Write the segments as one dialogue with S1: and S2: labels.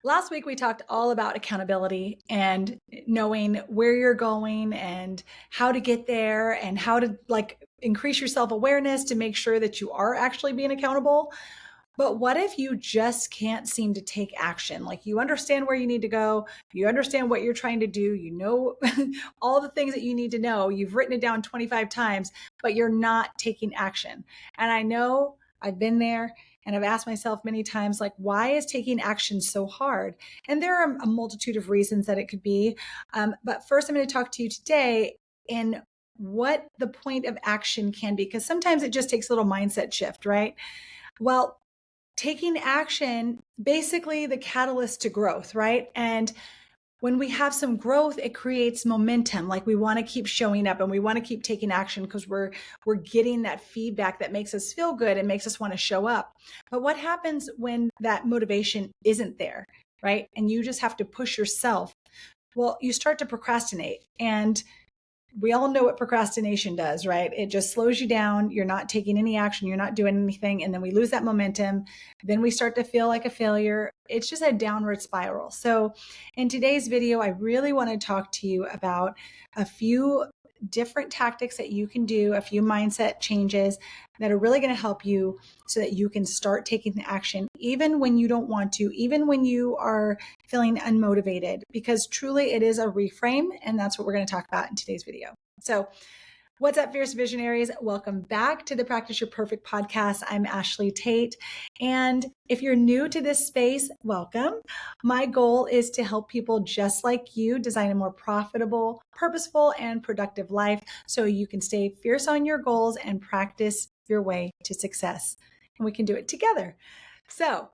S1: Last week, we talked all about accountability and knowing where you're going and how to get there and how to increase your self awareness to make sure that you are actually being accountable. But what if you just can't seem to take action? Like you understand where you need to go, you understand what you're trying to do, you know all the things that you need to know, you've written it down 25 times, but you're not taking action. And I know I've been there and I've asked myself many times, like, why is taking action so hard? And there are a multitude of reasons that it could be. But first, I'm going to talk to you today in what the point of action can be, because sometimes it just takes a little mindset shift, right? Well, taking action, basically the catalyst to growth, right? And when we have some growth, it creates momentum. Like we want to keep showing up and we want to keep taking action because we're getting that feedback that makes us feel good and makes us want to show up. But what happens when that motivation isn't there, right? And you just have to push yourself. Well, you start to procrastinate, and we all know what procrastination does, right? It just slows you down. You're not taking any action. You're not doing anything. And then we lose that momentum. Then we start to feel like a failure. It's just a downward spiral. So in today's video, I really want to talk to you about a few different tactics that you can do, a few mindset changes that are really going to help you so that you can start taking action, even when you don't want to, even when you are feeling unmotivated, because truly it is a reframe. And that's what we're going to talk about in today's video. So what's up, Fierce Visionaries? Welcome back to the Practice Your Perfect podcast. I'm Ashley Tate. And if you're new to this space, welcome. My goal is to help people just like you design a more profitable, purposeful, and productive life so you can stay fierce on your goals and practice your way to success. And we can do it together. So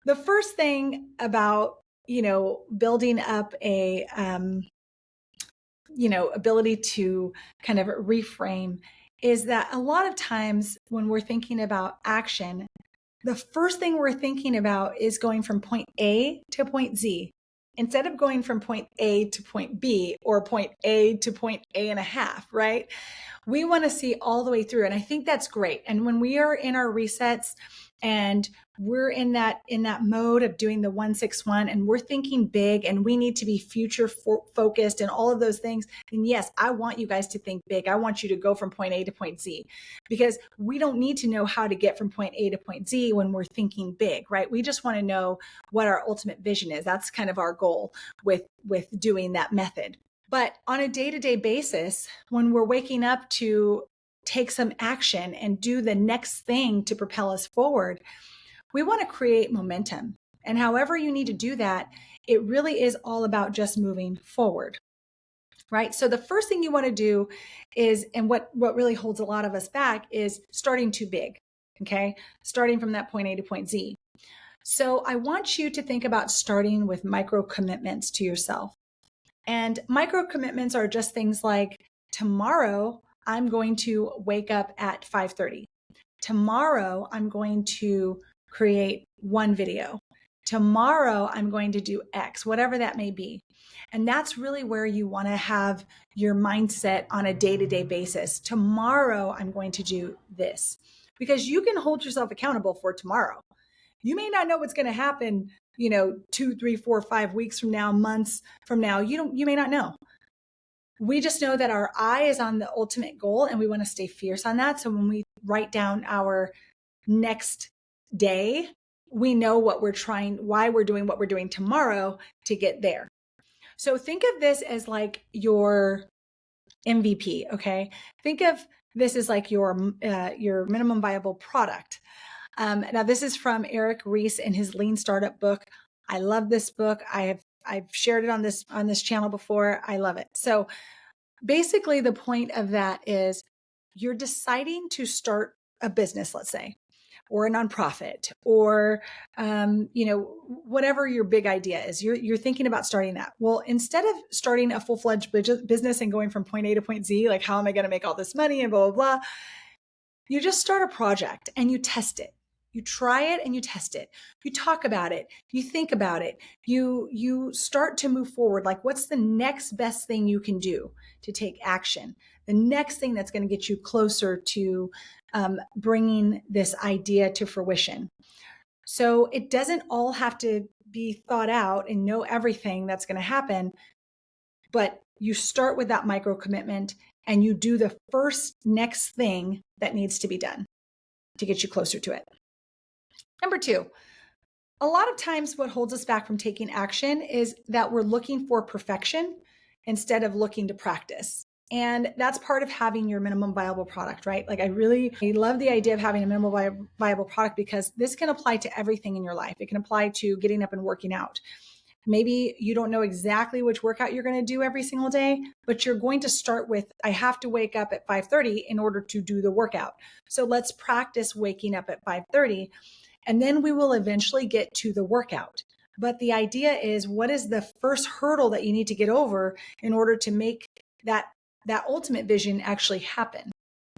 S1: the first thing about, building up a, ability to kind of reframe is that a lot of times when we're thinking about action, the first thing we're thinking about is going from point A to point Z instead of going from point A to point B or point A to point A and a half, right? We want to see all the way through. And I think that's great. And when we are in our resets and we're in that mode of doing the 161 and we're thinking big and we need to be future focused and all of those things, then yes, I want you guys to think big. I want you to go from point A to point Z, because we don't need to know how to get from point A to point Z when we're thinking big, right? We just want to know what our ultimate vision is. That's kind of our goal with doing that method. But on a day-to-day basis, when we're waking up to take some action and do the next thing to propel us forward, we want to create momentum. And however you need to do that, it really is all about just moving forward, right? So the first thing you want to do is, and what really holds a lot of us back, is starting too big, okay? Starting from that point A to point Z. So I want you to think about starting with micro commitments to yourself. And micro commitments are just things like, tomorrow I'm going to wake up at 5:30. Tomorrow I'm going to create one video. Tomorrow I'm going to do X, whatever that may be. And that's really where you want to have your mindset on a day-to-day basis. Tomorrow I'm going to do this, because you can hold yourself accountable for tomorrow. You may not know what's going to happen, 2, 3, 4, 5 weeks from now, months from now. You may not know. We just know that our eye is on the ultimate goal and we want to stay fierce on that. So when we write down our next day, we know what we're trying, why we're doing what we're doing tomorrow to get there. So think of this as like your MVP, okay? Think of this as like your minimum viable product. Now, this is from Eric Ries in his Lean Startup book. I love this book. I've shared it on this channel before. I love it. So basically, the point of that is you're deciding to start a business, let's say, or a nonprofit, or whatever your big idea is. You're thinking about starting that. Well, instead of starting a full-fledged business and going from point A to point Z, like how am I going to make all this money and blah blah blah, you just start a project and you test it. You try it and you test it. You talk about it. You think about it. You start to move forward. Like, what's the next best thing you can do to take action? The next thing that's going to get you closer to bringing this idea to fruition. So it doesn't all have to be thought out and know everything that's going to happen, but you start with that micro commitment and you do the first next thing that needs to be done to get you closer to it. Number 2, a lot of times what holds us back from taking action is that we're looking for perfection instead of looking to practice. And that's part of having your minimum viable product, right? Like I love the idea of having a minimum viable product because this can apply to everything in your life. It can apply to getting up and working out. Maybe you don't know exactly which workout you're going to do every single day, but you're going to start with, I have to wake up at 5:30 in order to do the workout. So let's practice waking up at 5:30, and then we will eventually get to the workout. But the idea is, what is the first hurdle that you need to get over in order to make that ultimate vision actually happen?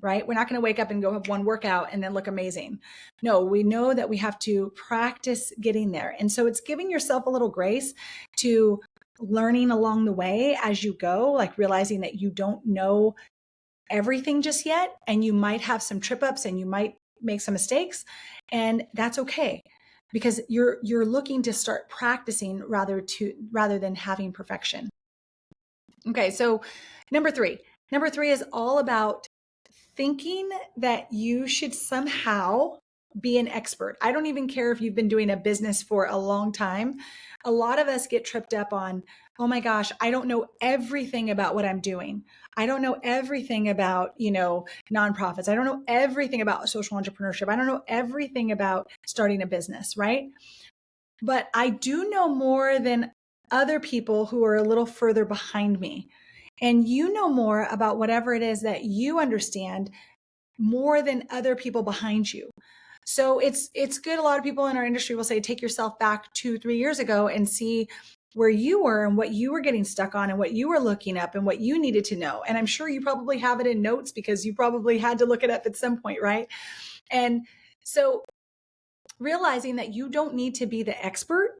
S1: Right? We're not going to wake up and go have one workout and then look amazing. No, we know that we have to practice getting there. And so it's giving yourself a little grace to learning along the way as you go, like realizing that you don't know everything just yet, and you might have some trip ups and you might make some mistakes, and that's okay because you're looking to start practicing rather than having perfection. Okay, so number three is all about thinking that you should somehow be an expert. I don't even care if you've been doing a business for a long time. A lot of us get tripped up on, oh my gosh, I don't know everything about what I'm doing. I don't know everything about, nonprofits. I don't know everything about social entrepreneurship. I don't know everything about starting a business, right? But I do know more than other people who are a little further behind me. And you know more about whatever it is that you understand more than other people behind you. So it's good. A lot of people in our industry will say, take yourself back 2-3 years ago and see where you were and what you were getting stuck on and what you were looking up and what you needed to know. And I'm sure you probably have it in notes because you probably had to look it up at some point, right? And so realizing that you don't need to be the expert,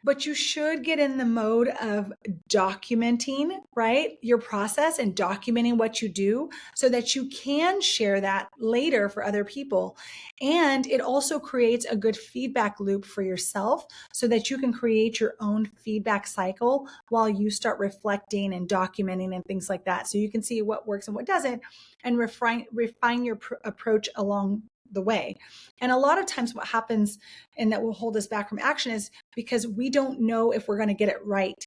S1: but you should get in the mode of documenting, right, your process and documenting what you do so that you can share that later for other people. And it also creates a good feedback loop for yourself so that you can create your own feedback cycle while you start reflecting and documenting and things like that. So you can see what works and what doesn't and refine your approach along the way. And a lot of times what happens and that will hold us back from action is because we don't know if we're going to get it right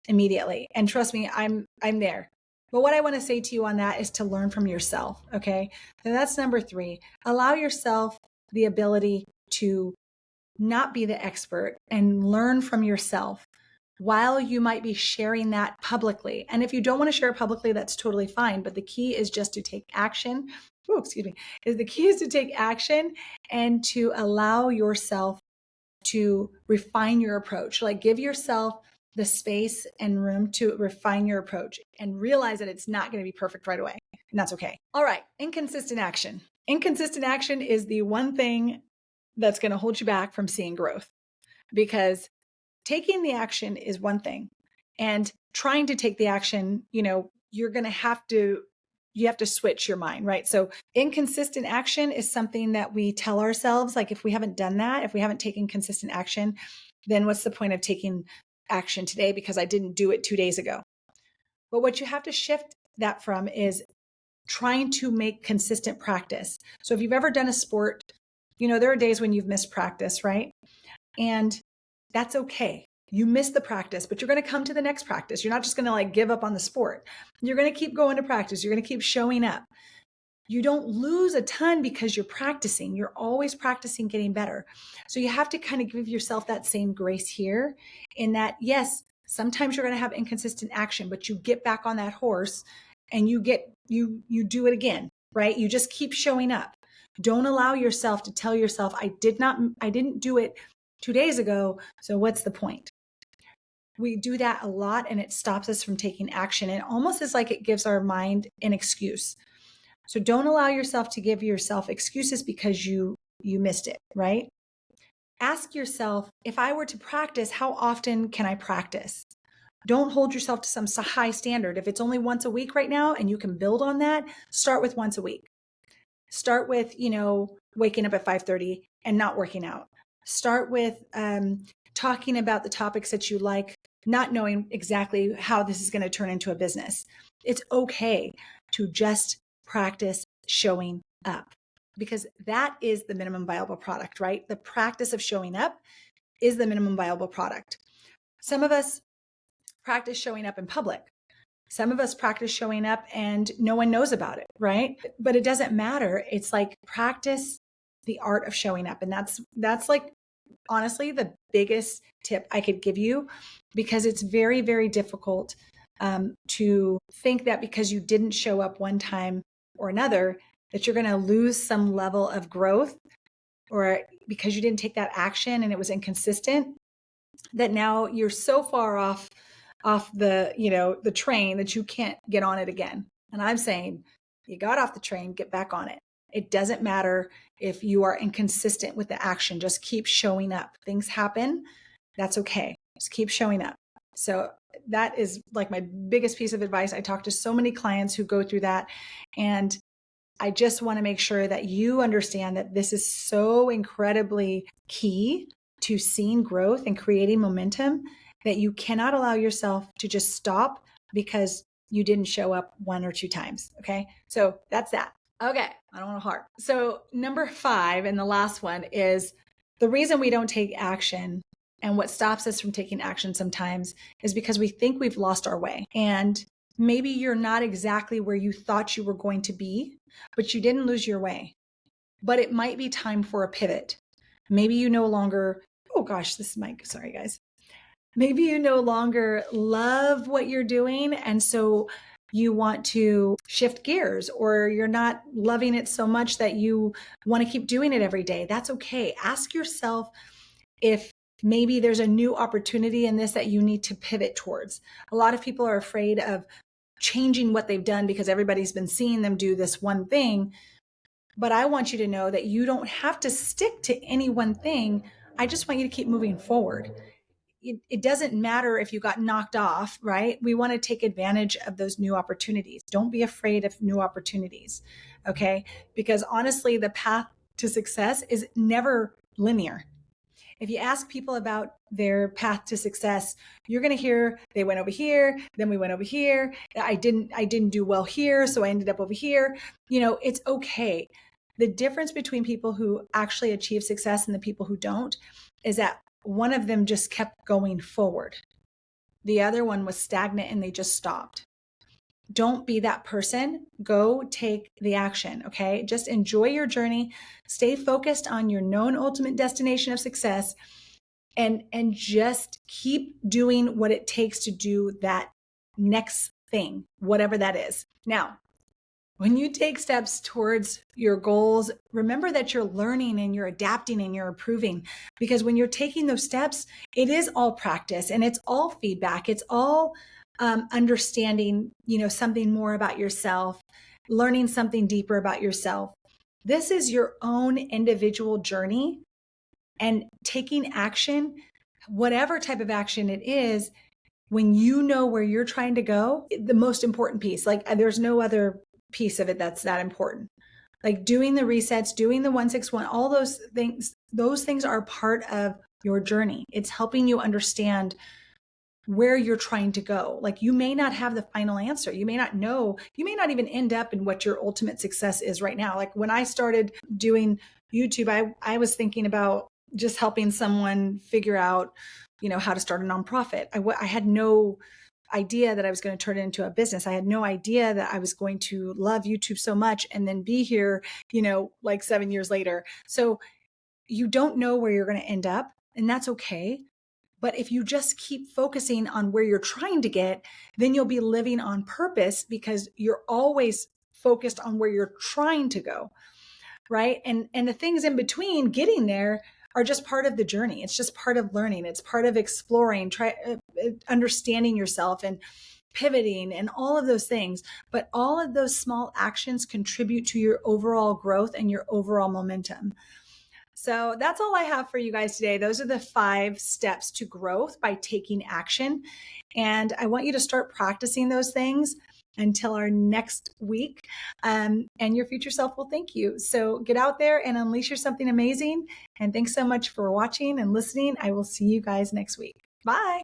S1: immediately. And trust me, I'm there. But what I want to say to you on that is to learn from yourself. Okay. So that's number 3. Allow yourself the ability to not be the expert and learn from yourself while you might be sharing that publicly. And if you don't want to share it publicly, that's totally fine. But the key is just to take action. The key is to take action and to allow yourself to refine your approach. Like give yourself the space and room to refine your approach and realize that it's not going to be perfect right away. And that's okay. All right. Inconsistent action. Inconsistent action is the one thing that's going to hold you back from seeing growth, because taking the action is one thing, and trying to take the action, you're going to have to switch your mind, right? So inconsistent action is something that we tell ourselves, like if we haven't done that, if we haven't taken consistent action, then what's the point of taking action today because I didn't do it 2 days ago? But what you have to shift that from is trying to make consistent practice. So if you've ever done a sport, there are days when you've missed practice, right? And that's okay. You missed the practice, but you're going to come to the next practice. You're not just going to give up on the sport. You're going to keep going to practice. You're going to keep showing up. You don't lose a ton because you're practicing. You're always practicing getting better. So you have to kind of give yourself that same grace here in that, yes, sometimes you're going to have inconsistent action, but you get back on that horse and you do it again, right? You just keep showing up. Don't allow yourself to tell yourself, I didn't do it 2 days ago, so what's the point? We do that a lot and it stops us from taking action. It almost is like it gives our mind an excuse. So don't allow yourself to give yourself excuses because you missed it, right? Ask yourself, if I were to practice, how often can I practice? Don't hold yourself to some high standard. If it's only once a week right now and you can build on that, start with once a week. Start with, waking up at 5:30 and not working out. Start with talking about the topics that you like, not knowing exactly how this is going to turn into a business. It's okay to just practice showing up, because that is the minimum viable product, right? The practice of showing up is the minimum viable product. Some of us practice showing up in public. Some of us practice showing up and no one knows about it, right? But it doesn't matter. It's like practice the art of showing up. And that's like honestly the biggest tip I could give you, because it's very, very difficult to think that because you didn't show up one time or another, that you're going to lose some level of growth, or because you didn't take that action and it was inconsistent, that now you're so far off the train that you can't get on it again. And I'm saying, you got off the train, get back on it. It doesn't matter if you are inconsistent with the action, just keep showing up. Things happen. That's okay. Just keep showing up. So that is like my biggest piece of advice. I talk to so many clients who go through that, and I just want to make sure that you understand that this is so incredibly key to seeing growth and creating momentum, that you cannot allow yourself to just stop because you didn't show up 1 or 2 times. Okay. So that's that. Okay. I don't want to harp. So number 5, and the last one, is the reason we don't take action, and what stops us from taking action sometimes, is because we think we've lost our way. And maybe you're not exactly where you thought you were going to be, but you didn't lose your way. But it might be time for a pivot. Maybe you no longer, oh gosh, this is my, sorry guys. Maybe you no longer love what you're doing, and so you want to shift gears, or you're not loving it so much that you want to keep doing it every day. That's okay. Ask yourself if maybe there's a new opportunity in this that you need to pivot towards. A lot of people are afraid of changing what they've done because everybody's been seeing them do this one thing. But I want you to know that you don't have to stick to any one thing. I just want you to keep moving forward. It doesn't matter if you got knocked off, right? We want to take advantage of those new opportunities. Don't be afraid of new opportunities, okay? Because honestly, the path to success is never linear. If you ask people about their path to success, you're going to hear they went over here, then we went over here. I didn't do well here, so I ended up over here. It's okay. The difference between people who actually achieve success and the people who don't is that one of them just kept going forward. The other one was stagnant and they just stopped. Don't be that person. Go take the action, okay? Just enjoy your journey. Stay focused on your known ultimate destination of success, and just keep doing what it takes to do that next thing, whatever that is. Now, when you take steps towards your goals, remember that you're learning and you're adapting and you're improving, because when you're taking those steps, it is all practice and it's all feedback. It's all understanding, something more about yourself, learning something deeper about yourself. This is your own individual journey, and taking action, whatever type of action it is, when you know where you're trying to go, the most important piece, like there's no other piece of it that's that important. Like doing the resets, doing the 161, all those things are part of your journey. It's helping you understand where you're trying to go. Like you may not have the final answer. You may not know, you may not even end up in what your ultimate success is right now. Like when I started doing YouTube, I was thinking about just helping someone figure out, how to start a nonprofit. I had no idea that I was going to turn it into a business. I had no idea that I was going to love YouTube so much and then be here, like 7 years later. So you don't know where you're going to end up, and that's okay. But if you just keep focusing on where you're trying to get, then you'll be living on purpose, because you're always focused on where you're trying to go, right? And the things in between getting there are just part of the journey. It's just part of learning. It's part of exploring, understanding yourself and pivoting and all of those things. But all of those small actions contribute to your overall growth and your overall momentum. So that's all I have for you guys today. Those are the 5 steps to growth by taking action. And I want you to start practicing those things. until our next week. And your future self will thank you. So get out there and unleash your something amazing. And thanks so much for watching and listening. I will see you guys next week. Bye.